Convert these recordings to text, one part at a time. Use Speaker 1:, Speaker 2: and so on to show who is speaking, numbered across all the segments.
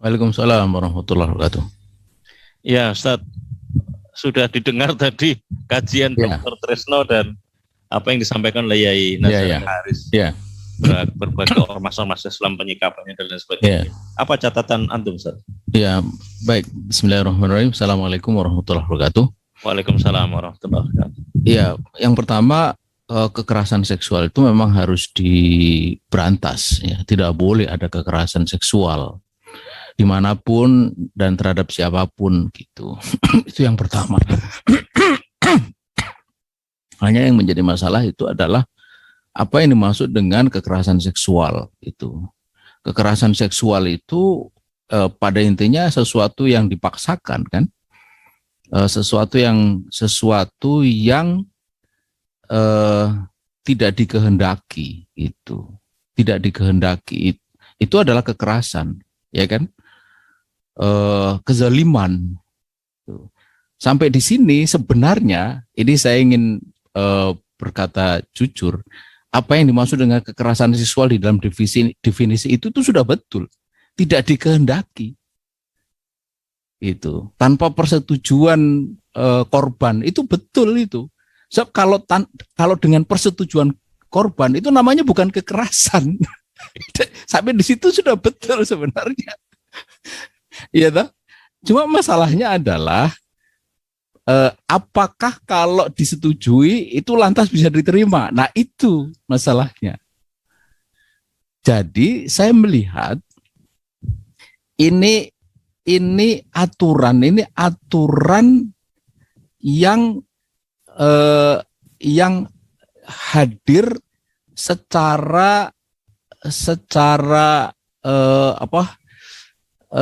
Speaker 1: Waalaikumsalam warahmatullahi wabarakatuh.
Speaker 2: Ya, Ustaz, sudah didengar tadi kajian
Speaker 1: Ya.
Speaker 2: Dr. Tresno dan apa yang disampaikan oleh Yai Nazar
Speaker 1: Ya.
Speaker 2: Haris.
Speaker 1: Ya.
Speaker 2: Berbagai ormas-ormas Islam penyikapannya dan lain sebagainya.
Speaker 1: Ya.
Speaker 2: Apa catatan antum, Ustaz?
Speaker 1: Ya, baik. Bismillahirrahmanirrahim. Assalamualaikum warahmatullahi wabarakatuh.
Speaker 2: Waalaikumsalam warahmatullahi wabarakatuh.
Speaker 1: Ya, yang pertama kekerasan seksual itu memang harus diberantas. Ya, tidak boleh ada kekerasan seksual dimanapun dan terhadap siapapun gitu. Itu yang pertama. Hanya yang menjadi masalah itu adalah apa yang dimaksud dengan kekerasan seksual itu. Kekerasan seksual itu pada intinya sesuatu yang dipaksakan kan, sesuatu yang tidak dikehendaki itu, tidak dikehendaki itu adalah kekerasan, ya kan? Kezaliman. Sampai di sini sebenarnya ini saya ingin berkata jujur, apa yang dimaksud dengan kekerasan seksual di dalam definisi itu sudah betul, tidak dikehendaki. Itu tanpa persetujuan korban itu betul itu. Sebab kalau dengan persetujuan korban itu namanya bukan kekerasan. Sampai di situ sudah betul sebenarnya. Iya toh? Cuma masalahnya adalah apakah kalau disetujui itu lantas bisa diterima? Nah, itu masalahnya. Jadi saya melihat ini aturan yang hadir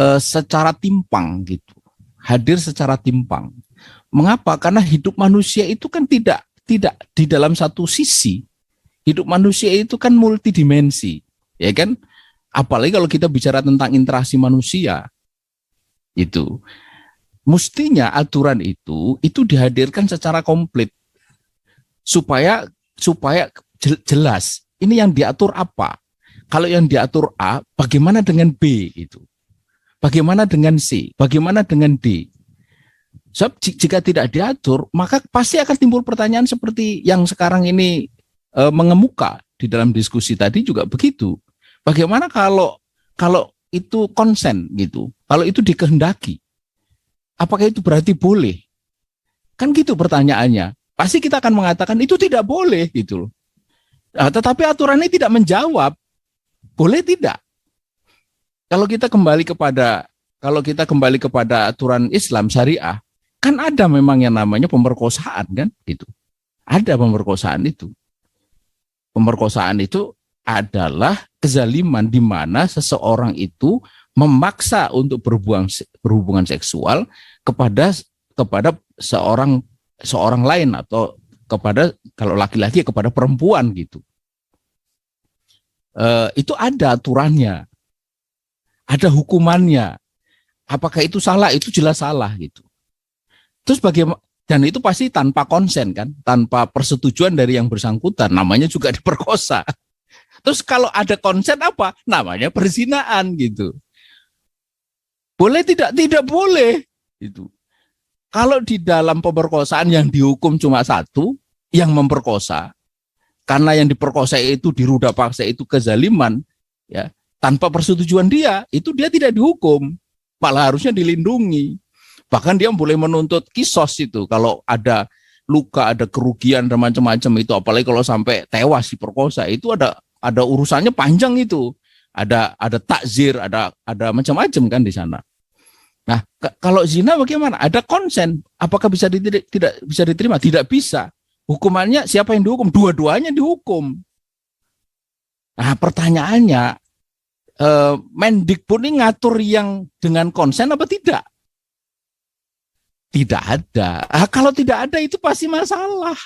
Speaker 1: secara timpang gitu. Hadir secara timpang. Mengapa? Karena hidup manusia itu kan tidak di dalam satu sisi. Hidup manusia itu kan multidimensi, ya kan? Apalagi kalau kita bicara tentang interaksi manusia. Itu mestinya aturan itu dihadirkan secara komplit supaya jelas ini yang diatur apa. Kalau yang diatur A, bagaimana dengan B itu? Bagaimana dengan C? Bagaimana dengan D? Sebab jika tidak diatur, maka pasti akan timbul pertanyaan seperti yang sekarang ini mengemuka di dalam diskusi tadi juga begitu. Bagaimana kalau itu konsen gitu? Kalau itu dikehendaki, apakah itu berarti boleh? Kan gitu pertanyaannya. Pasti kita akan mengatakan itu tidak boleh gitu loh. Nah, tetapi aturan ini tidak menjawab. Boleh tidak? Kalau kita kembali kepada aturan Islam syariah, kan ada memang yang namanya pemerkosaan kan gitu. Ada pemerkosaan itu. Pemerkosaan itu adalah kezaliman di mana seseorang itu memaksa untuk berhubungan seksual kepada seorang lain atau kepada, kalau laki-laki kepada perempuan gitu. Itu ada aturannya, ada hukumannya. Apakah itu salah? Itu jelas salah gitu. Terus bagaimana? Dan itu pasti tanpa konsen kan, tanpa persetujuan dari yang bersangkutan. Namanya juga diperkosa. Terus kalau ada konsen apa? Namanya perzinaan gitu. Boleh tidak? Tidak boleh. Itu. Kalau di dalam pemerkosaan yang dihukum cuma satu, yang memperkosa, karena yang diperkosa itu diruda paksa itu kezaliman, ya tanpa persetujuan dia, itu dia tidak dihukum, malah harusnya dilindungi. Bahkan dia boleh menuntut kisos itu kalau ada luka, ada kerugian dan macam-macam itu, apalagi kalau sampai tewas diperkosa itu ada urusannya panjang itu, ada takzir, ada macam-macam kan di sana. Nah, kalau zina bagaimana? Ada konsen, apakah tidak bisa diterima? Tidak bisa. Hukumannya siapa yang dihukum? Dua-duanya dihukum. Nah, pertanyaannya, Mendikbud ini ngatur yang dengan konsen apa tidak? Tidak ada. Kalau tidak ada itu pasti masalah.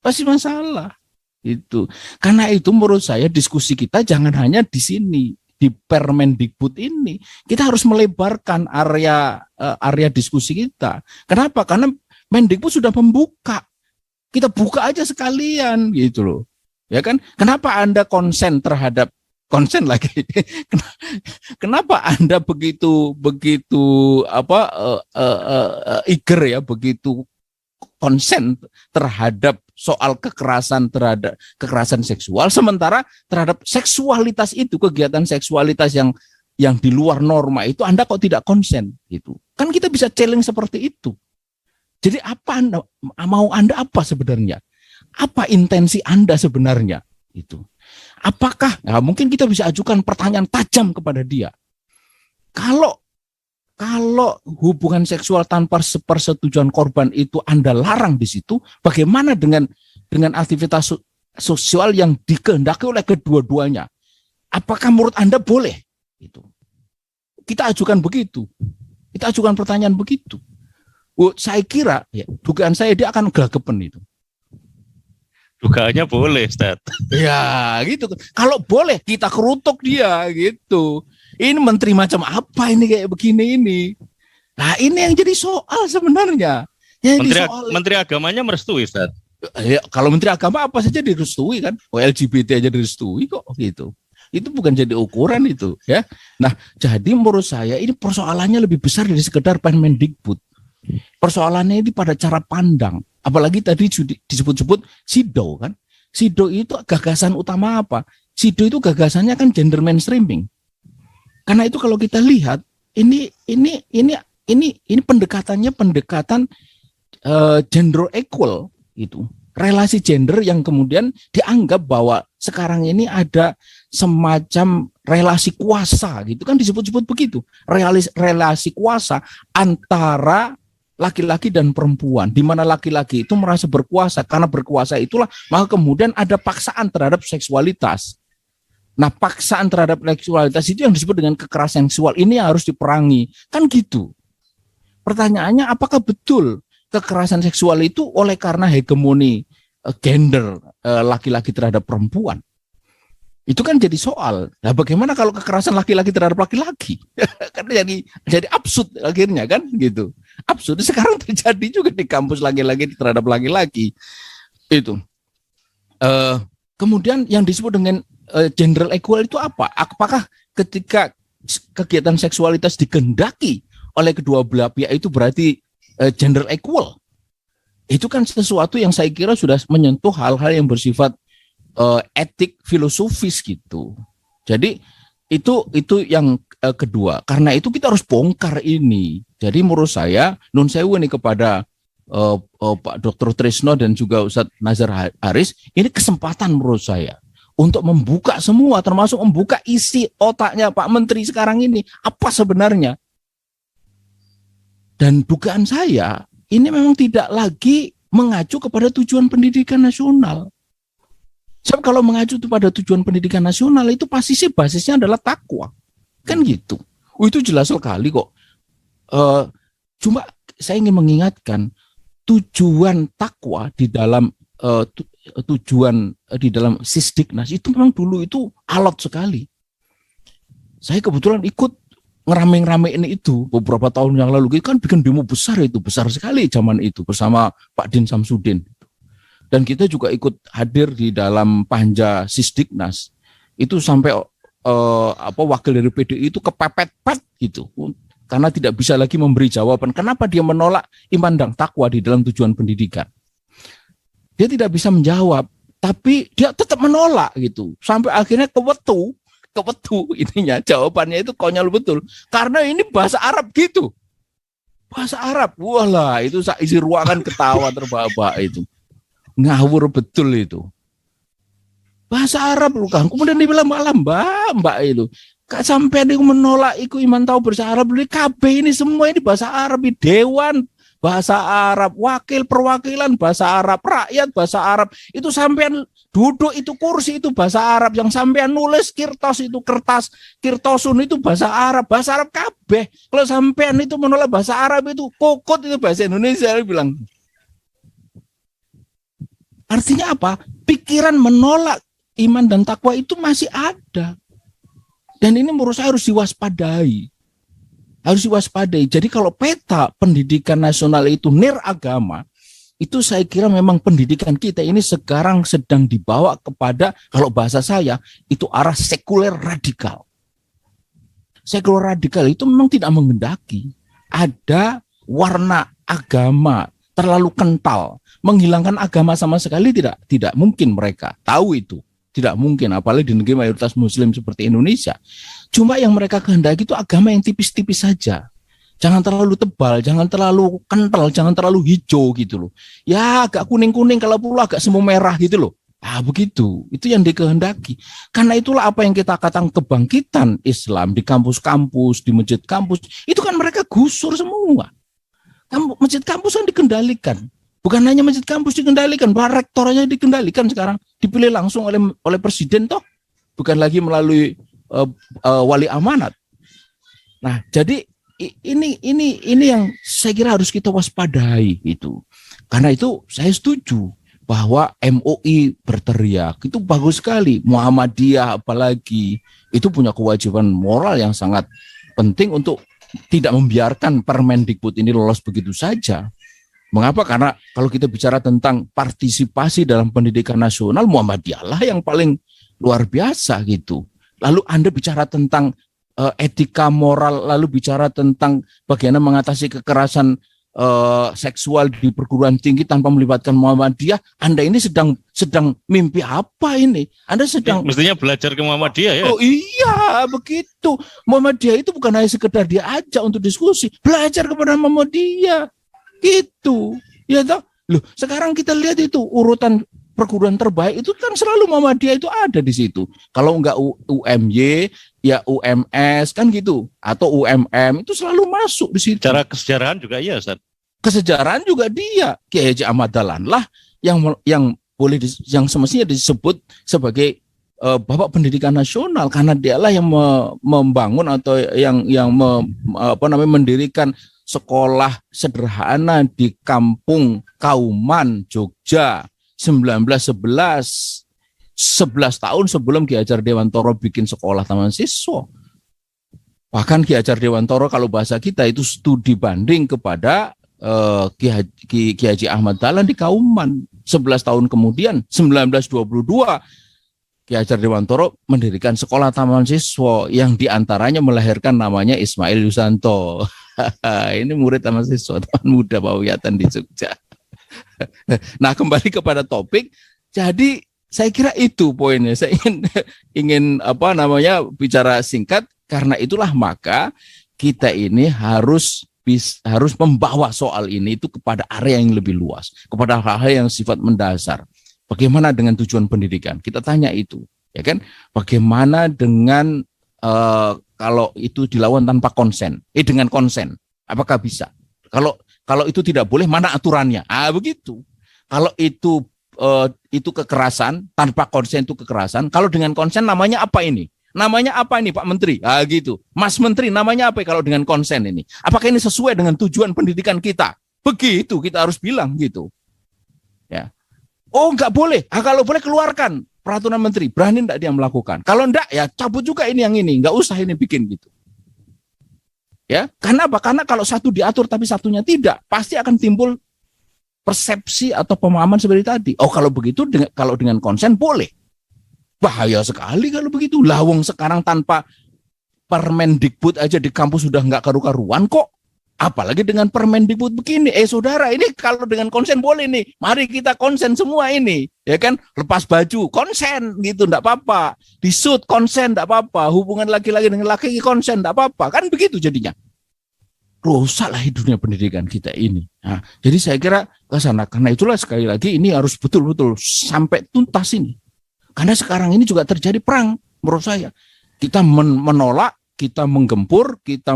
Speaker 1: Pasti masalah. Itu. Karena itu menurut saya diskusi kita jangan hanya di sini, di Permendikbud ini. Kita harus melebarkan area diskusi kita. Kenapa? Karena Mendikbud sudah membuka. Kita buka aja sekalian gitu loh. Ya kan? Kenapa Anda konsen terhadap konsen lagi. Kenapa Anda begitu eager ya, begitu konsen terhadap soal kekerasan seksual, sementara terhadap seksualitas itu, kegiatan seksualitas yang di luar norma itu Anda kok tidak konsen gitu. Kan kita bisa challenge seperti itu. Jadi mau Anda apa sebenarnya? Apa intensi Anda sebenarnya itu? Apakah mungkin kita bisa ajukan pertanyaan tajam kepada dia. Kalau hubungan seksual tanpa persetujuan korban itu Anda larang di situ, bagaimana dengan aktivitas sosial yang dikehendaki oleh kedua-duanya? Apakah menurut Anda boleh? Itu. Kita ajukan begitu. Kita ajukan pertanyaan begitu. Saya kira, ya, dugaan saya dia akan gagapen itu.
Speaker 2: Dugaannya boleh, Ustaz.
Speaker 1: Ya, gitu. Kalau boleh, kita kerutuk dia, gitu. Ini menteri macam apa ini kayak begini ini? Nah, ini yang jadi soal sebenarnya.
Speaker 2: Menteri agamanya merestui, Ustaz.
Speaker 1: Ya, kalau menteri agama apa saja direstui kan? LGBT aja direstui kok, gitu. Itu bukan jadi ukuran itu, ya. Nah, jadi menurut saya ini persoalannya lebih besar dari sekedar Permendikbud. Persoalannya ini pada cara pandang. Apalagi tadi disebut-sebut SIDO kan. SIDO itu gagasan utama apa? SIDO itu gagasannya kan gender mainstreaming. Karena itu kalau kita lihat ini pendekatan gender equal itu. Relasi gender yang kemudian dianggap bahwa sekarang ini ada semacam relasi kuasa gitu kan, disebut-sebut begitu. Relasi kuasa antara laki-laki dan perempuan, di mana laki-laki itu merasa berkuasa, karena berkuasa itulah maka kemudian ada paksaan terhadap seksualitas. Nah, paksaan terhadap seksualitas itu yang disebut dengan kekerasan seksual, ini yang harus diperangi, kan gitu. Pertanyaannya, apakah betul kekerasan seksual itu oleh karena hegemoni gender laki-laki terhadap perempuan? Itu kan jadi soal. Nah, bagaimana kalau kekerasan laki-laki terhadap laki-laki? Kan jadi absurd akhirnya kan gitu. Absurd sekarang terjadi juga di kampus laki-laki terhadap laki-laki. Itu. Kemudian yang disebut dengan gender equal itu apa? Apakah ketika kegiatan seksualitas dikehendaki oleh kedua belah pihak itu berarti gender equal? Itu kan sesuatu yang saya kira sudah menyentuh hal-hal yang bersifat etik filosofis gitu. Jadi itu yang kedua. Karena itu kita harus bongkar ini. Jadi menurut saya nun sewu ini kepada Pak Dr. Trisno dan juga Ustadz Nazar Haris, ini kesempatan menurut saya untuk membuka semua, termasuk membuka isi otaknya Pak Menteri sekarang ini apa sebenarnya. Dan dugaan saya ini memang tidak lagi mengacu kepada tujuan pendidikan nasional. Sebab kalau mengacu pada tujuan pendidikan nasional itu pasti sih basisnya adalah takwa. Kan gitu. Itu jelas sekali kok. Cuma saya ingin mengingatkan tujuan takwa di dalam tujuan di dalam Sisdiknas itu memang dulu itu alot sekali. Saya kebetulan ikut ngerame-ramein itu beberapa tahun yang lalu. Kan bikin demo besar itu, besar sekali zaman itu bersama Pak Din Samsudin. Dan kita juga ikut hadir di dalam panja Sisdiknas. Itu sampai wakil dari PDI itu kepepet-pet gitu. Karena tidak bisa lagi memberi jawaban kenapa dia menolak iman dan takwa di dalam tujuan pendidikan. Dia tidak bisa menjawab, tapi dia tetap menolak gitu. Sampai akhirnya kewetu ininya, jawabannya itu konyol betul. Karena ini bahasa Arab gitu. Bahasa Arab, walah itu isi ruangan ketawa terbahak-bahak itu. Ngawur betul itu. Bahasa Arab lu kan. Kemudian dibilang mbak itu. Kak sampai dia menolak iku iman tahu bahasa Arab. KB ini semua ini bahasa Arab. Dewan bahasa Arab. Wakil perwakilan bahasa Arab. Rakyat bahasa Arab. Itu sampean duduk itu kursi itu bahasa Arab. Yang sampean nulis kirtos itu kertas. Kirtosun itu bahasa Arab. Bahasa Arab KB. Kalau sampean itu menolak bahasa Arab itu kokot itu bahasa Indonesia. Dia bilang. Artinya apa? Pikiran menolak iman dan takwa itu masih ada. Dan ini menurut saya harus diwaspadai. Harus diwaspadai. Jadi kalau peta pendidikan nasional itu niragama, itu saya kira memang pendidikan kita ini sekarang sedang dibawa kepada, kalau bahasa saya, itu arah sekuler radikal. Sekuler radikal itu memang tidak menghendaki ada warna agama terlalu kental. Menghilangkan agama sama sekali tidak mungkin, mereka tahu itu. Tidak mungkin, apalagi di negeri mayoritas muslim seperti Indonesia. Cuma yang mereka kehendaki itu agama yang tipis-tipis saja. Jangan terlalu tebal, jangan terlalu kental, jangan terlalu hijau gitu loh. Ya agak kuning-kuning, kalau perlu agak semu merah gitu loh. Ah begitu, itu yang dikehendaki. Karena itulah apa yang kita katakan kebangkitan Islam di kampus-kampus, di masjid kampus, itu kan mereka gusur semua. Masjid kampus kan dikendalikan. Bukan hanya masjid kampus dikendalikan, bahkan rektornya dikendalikan sekarang. Dipilih langsung oleh presiden toh. Bukan lagi melalui wali amanat. Nah, jadi ini yang saya kira harus kita waspadai itu. Karena itu saya setuju bahwa MUI berteriak, itu bagus sekali. Muhammadiyah apalagi, itu punya kewajiban moral yang sangat penting untuk tidak membiarkan Permendikbud ini lolos begitu saja. Mengapa? Karena kalau kita bicara tentang partisipasi dalam pendidikan nasional, Muhammadiyah lah yang paling luar biasa gitu. Lalu Anda bicara tentang etika moral, lalu bicara tentang bagaimana mengatasi kekerasan seksual di perguruan tinggi tanpa melibatkan Muhammadiyah. Anda ini sedang mimpi apa ini? Anda sedang
Speaker 2: mestinya belajar ke Muhammadiyah ya.
Speaker 1: Oh iya, begitu. Muhammadiyah itu bukan hanya sekedar diajak untuk diskusi, belajar kepada Muhammadiyah. Gitu. Ya toh? Loh, sekarang kita lihat itu urutan perguruan terbaik itu kan selalu Muhammadiyah itu ada di situ. Kalau enggak UMY, ya UMS kan gitu, atau UMM itu selalu masuk di situ.
Speaker 2: Cara kesejarahan juga iya, Ustaz.
Speaker 1: Kesejarahan juga dia, Kiai Haji Ahmad Dahlan lah yang boleh yang semestinya disebut sebagai Bapak Pendidikan Nasional, karena dialah yang membangun atau yang mendirikan sekolah sederhana di Kampung Kauman, Jogja. 1911 tahun sebelum Ki Hajar Dewantoro bikin sekolah taman siswa. Bahkan Ki Hajar Dewantoro kalau bahasa kita itu studi banding kepada Ki Haji Ahmad Dahlan di Kauman. 11 tahun kemudian 1922 Ki Hajar Dewantoro mendirikan sekolah taman siswa yang diantaranya melahirkan namanya Ismail Yusanto. Ini murid taman siswa, teman muda Pak Wiyatan di Jogja. Nah, kembali kepada topik. Jadi saya kira itu poinnya. Saya ingin bicara singkat, karena itulah maka kita ini harus membawa soal ini itu kepada area yang lebih luas, kepada hal-hal yang sifat mendasar. Bagaimana dengan tujuan pendidikan? Kita tanya itu, ya kan? Bagaimana dengan kalau itu dilakukan tanpa konsen? Dengan konsen, apakah bisa? Kalau itu tidak boleh, mana aturannya? Begitu. Kalau itu kekerasan, tanpa konsen itu kekerasan. Kalau dengan konsen namanya apa ini? Namanya apa ini Pak Menteri? Gitu. Mas Menteri namanya apa kalau dengan konsen ini? Apakah ini sesuai dengan tujuan pendidikan kita? Begitu kita harus bilang gitu. Ya. Oh nggak boleh. Kalau boleh keluarkan peraturan Menteri. Berani enggak dia melakukan? Kalau enggak ya cabut juga ini yang ini. Nggak usah ini bikin gitu. Ya, karena apa? Karena kalau satu diatur tapi satunya tidak, pasti akan timbul persepsi atau pemahaman seperti tadi. Oh, kalau begitu kalau dengan konsen boleh. Bahaya sekali kalau begitu. Lawang sekarang tanpa Permendikbud aja di kampus sudah nggak karu-karuan kok. Apalagi dengan Permendikbud begini. Saudara, ini kalau dengan konsen boleh nih. Mari kita konsen semua ini. Ya kan? Lepas baju, konsen gitu, enggak apa-apa. Disut, konsen, enggak apa-apa. Hubungan laki-laki dengan laki konsen, enggak apa-apa. Kan begitu jadinya. Rusaklah dunia pendidikan kita ini. Nah, jadi saya kira ke sana. Karena itulah sekali lagi ini harus betul-betul sampai tuntas ini. Karena sekarang ini juga terjadi perang menurut saya. Kita menolak, kita menggempur, kita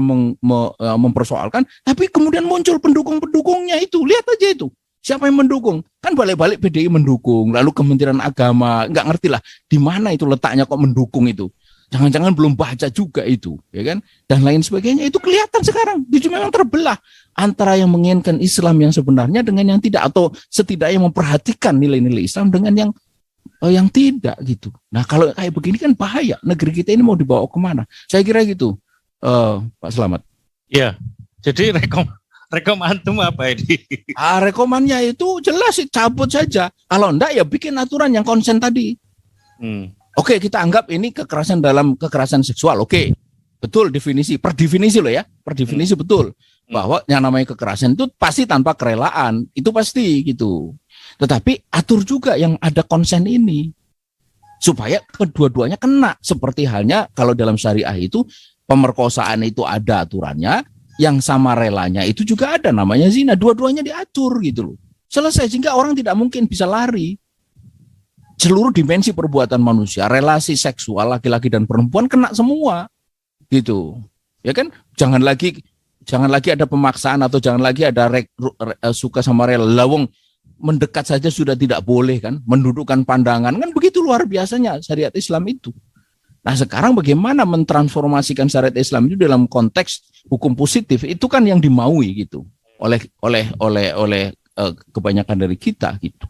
Speaker 1: mempersoalkan, tapi kemudian muncul pendukung-pendukungnya itu. Lihat aja itu. Siapa yang mendukung? Kan balik-balik PDI mendukung, lalu Kementerian Agama, nggak ngerti lah di mana itu letaknya kok mendukung itu. Jangan-jangan belum baca juga itu, ya kan? Dan lain sebagainya itu kelihatan sekarang. Itu memang terbelah antara yang menginginkan Islam yang sebenarnya dengan yang tidak, atau setidaknya memperhatikan nilai-nilai Islam dengan yang tidak gitu. Nah kalau kayak begini kan bahaya. Negeri kita ini mau dibawa kemana? Saya kira gitu, Pak Slamet.
Speaker 2: Ya, jadi Rekom antum apa ini?
Speaker 1: Rekomannya itu jelas cabut saja. Kalau enggak ya bikin aturan yang konsen tadi. Oke, kita anggap ini kekerasan dalam kekerasan seksual. Oke, betul definisi, per definisi loh ya, per definisi betul bahwa yang namanya kekerasan itu pasti tanpa kerelaan, itu pasti gitu. Tetapi atur juga yang ada konsen ini supaya kedua-duanya kena. Seperti halnya kalau dalam syariah itu pemerkosaan itu ada aturannya, yang sama relanya itu juga ada namanya zina. Dua-duanya diatur gitu loh. Selesai, sehingga orang tidak mungkin bisa lari. Seluruh dimensi perbuatan manusia, relasi seksual laki-laki dan perempuan kena semua. Gitu. Ya kan? Jangan lagi ada pemaksaan atau jangan lagi ada suka sama rela. Lawang mendekat saja sudah tidak boleh kan? Mendudukkan pandangan kan begitu luar biasanya syariat Islam itu. Nah, sekarang bagaimana mentransformasikan syariat Islam itu dalam konteks hukum positif, itu kan yang dimaui gitu oleh kebanyakan dari kita gitu.